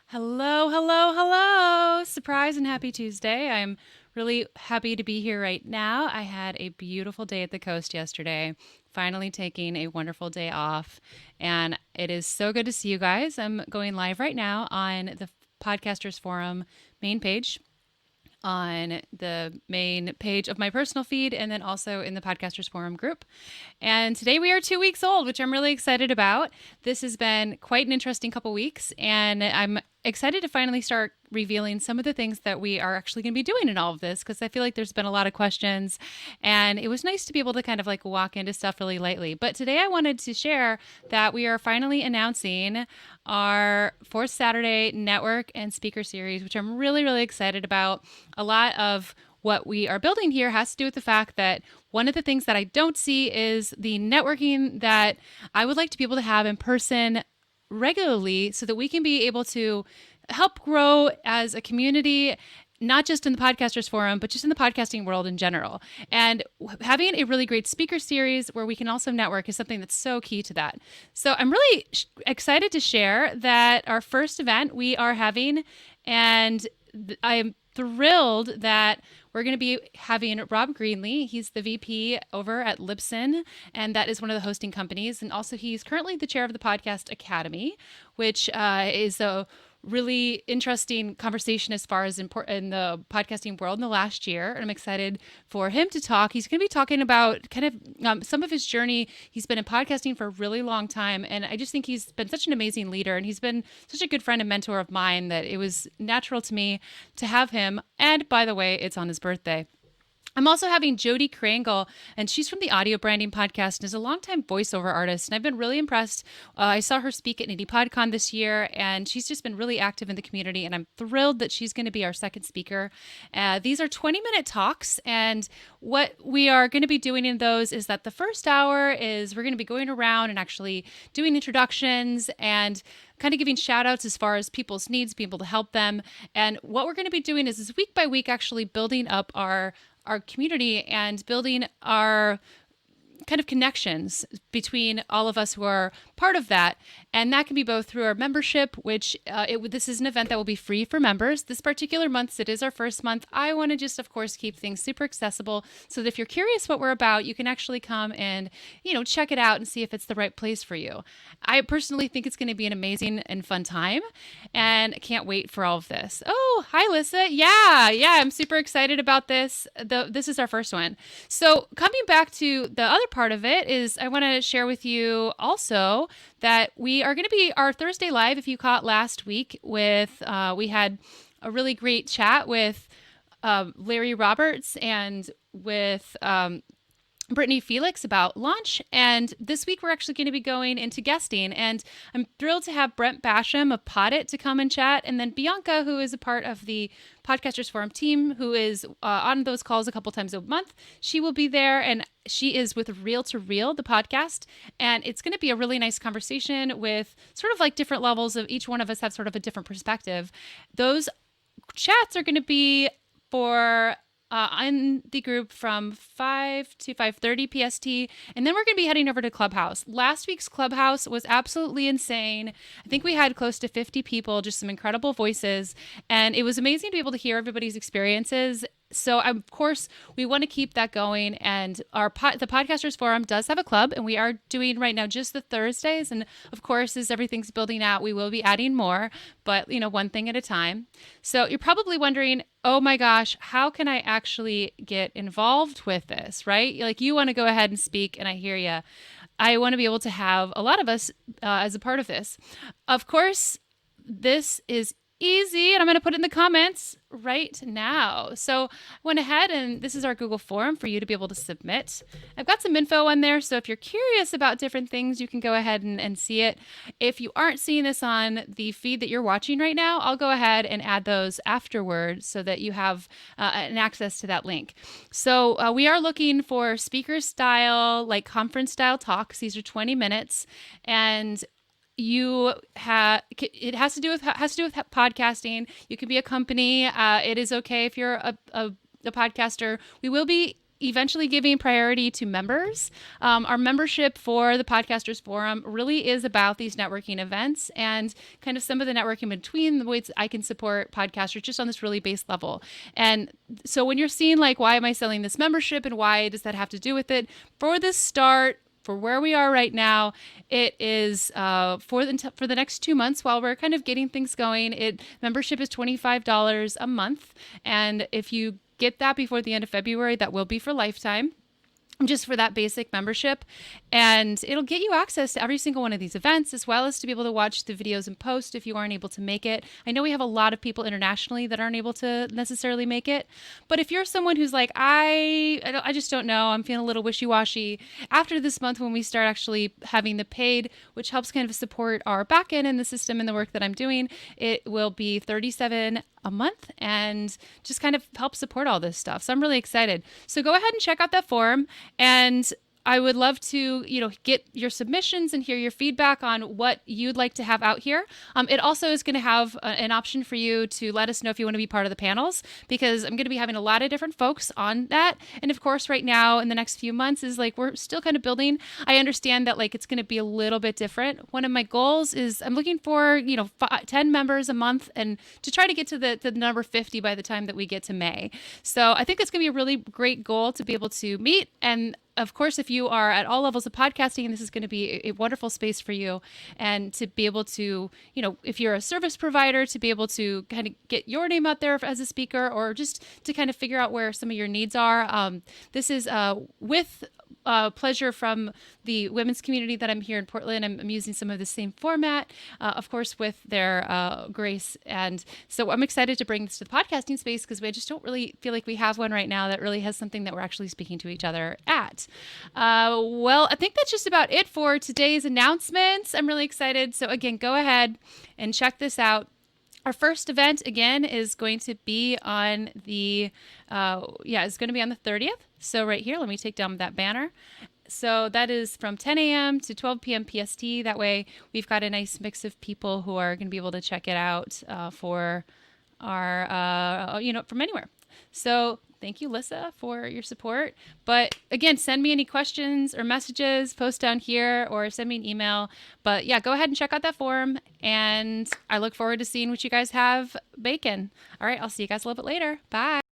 Hello, hello, hello. Surprise and happy Tuesday. I'm really happy to be here right now. I had a beautiful day at the coast yesterday, finally taking a wonderful day off. And it is so good to see you guys. I'm going live right now on the Podcasters Forum main page, on the main page of my personal feed, and then also in the Podcasters Forum group. And today we are 2 weeks old, which I'm really excited about. This has been quite an interesting couple weeks, and I'm excited to finally start revealing some of the things that we are actually going to be doing in all of this, because I feel like there's been a lot of questions, and it was nice to be able to kind of like walk into stuff really lightly. But today I wanted to share that we are finally announcing our fourth Saturday network and speaker series, which I'm really, really excited about. A lot of what we are building here has to do with the fact that one of the things that I don't see is the networking that I would like to be able to have in person regularly so that we can be able to help grow as a community, not just in the podcasters forum, but just in the podcasting world in general. And having a really great speaker series where we can also network is something that's so key to that. So I'm really excited to share that our first event we are having, and I am thrilled that we're going to be having Rob Greenlee. He's the VP over at Libsyn, and that is one of the hosting companies. And also, he's currently the chair of the Podcast Academy, which is a really interesting conversation as far as in the podcasting world in the last year. And I'm excited for him to talk. He's going to be talking about kind of some of his journey. He's been in podcasting for a really long time. And I just think he's been such an amazing leader. And he's been such a good friend and mentor of mine that it was natural to me to have him. And by the way, it's on his birthday. I'm also having Jody Krangle, and she's from the Audio Branding Podcast and is a longtime voiceover artist. And I've been really impressed. I saw her speak at Indie PodCon this year, and she's just been really active in the community. And I'm thrilled that she's going to be our second speaker. These are 20-minute talks, and what we are going to be doing in those is that the first hour is we're going to be going around and actually doing introductions and kind of giving shout outs as far as people's needs, being able to help them. And what we're going to be doing is week by week actually building up our community and building our kind of connections between all of us who are part of that. And that can be both through our membership, which this is an event that will be free for members. This particular month, it is our first month. I want to just, of course, keep things super accessible so that if you're curious what we're about, you can actually come and, check it out and see if it's the right place for you. I personally think it's going to be an amazing and fun time, and can't wait for all of this. Oh, hi, Lissa. Yeah, I'm super excited about this. This is our first one. So coming back to the other part of it is I want to share with you also that we are going to be our Thursday Live. If you caught last week we had a really great chat with Larry Roberts and with Brittany Felix about launch. And this week we're actually going to be going into guesting. And I'm thrilled to have Brent Basham of Podit to come and chat. And then Bianca, who is a part of the Podcasters Forum team, who is on those calls a couple times a month. She will be there, and she is with Reel to Reel, the podcast. And it's going to be a really nice conversation with sort of like different levels of each one of us have sort of a different perspective. Those chats are going to be for in the group from 5 to 5:30 PST, and then we're going to be heading over to Clubhouse. Last week's Clubhouse was absolutely insane. I think we had close to 50 people, just some incredible voices, and it was amazing to be able to hear everybody's experiences. So, of course, we want to keep that going, and the Podcasters Forum does have a club, and we are doing right now just the Thursdays, and of course, as everything's building out, we will be adding more, but, one thing at a time. So you're probably wondering, oh my gosh, how can I actually get involved with this, right? Like, you want to go ahead and speak, and I hear you. I want to be able to have a lot of us as a part of this. Of course, this is easy, and I'm going to put it in the comments right now. So I went ahead, and this is our Google form for you to be able to submit. I've got some info on there, so if you're curious about different things, you can go ahead and see it. If you aren't seeing this on the feed that you're watching right now, I'll go ahead and add those afterwards so that you have an access to that link. So we are looking for speaker style, like conference style talks. These are 20 minutes, and it has to do with podcasting. You can be a company. It is okay if you're a podcaster. We will be eventually giving priority to members. Our membership for the Podcasters Forum really is about these networking events and kind of some of the networking between the ways I can support podcasters just on this really base level. And so when you're seeing like, why am I selling this membership and why does that have to do with it? For this start, for where we are right now, it is for the next 2 months while we're kind of getting things going. Membership is $25 a month, and if you get that before the end of February, that will be for lifetime, just for that basic membership. And it'll get you access to every single one of these events, as well as to be able to watch the videos and post if you aren't able to make it. I know we have a lot of people internationally that aren't able to necessarily make it. But if you're someone who's like, I just don't know, I'm feeling a little wishy-washy, after this month when we start actually having the paid, which helps kind of support our backend in the system and the work that I'm doing, it will be $37 a month and just kind of help support all this stuff. So I'm really excited. So go ahead and check out that forum, and I would love to, get your submissions and hear your feedback on what you'd like to have out here. It also is going to have an option for you to let us know if you want to be part of the panels, because I'm going to be having a lot of different folks on that. And of course, right now in the next few months is like, we're still kind of building. I understand that like, it's going to be a little bit different. One of my goals is I'm looking for, 10 members a month and to try to get to the number 50 by the time that we get to May. So I think that's going to be a really great goal to be able to meet. And of course, if you are at all levels of podcasting, this is going to be a wonderful space for you. And to be able to, if you're a service provider, to be able to kind of get your name out there as a speaker, or just to kind of figure out where some of your needs are. This is with pleasure from the women's community that I'm here in Portland. I'm using some of the same format, of course, with their grace. And so I'm excited to bring this to the podcasting space, because we just don't really feel like we have one right now that really has something that we're actually speaking to each other at. Well, I think that's just about it for today's announcements. I'm really excited. So again, go ahead and check this out. Our first event, again, is going to be on it's going to be on the 30th. So right here, let me take down that banner. So that is from 10 a.m. to 12 p.m. PST. That way we've got a nice mix of people who are going to be able to check it out for our, from anywhere. So thank you, Lissa, for your support. But again, send me any questions or messages, post down here, or send me an email. But yeah, go ahead and check out that forum. And I look forward to seeing what you guys have baking. All right, I'll see you guys a little bit later. Bye.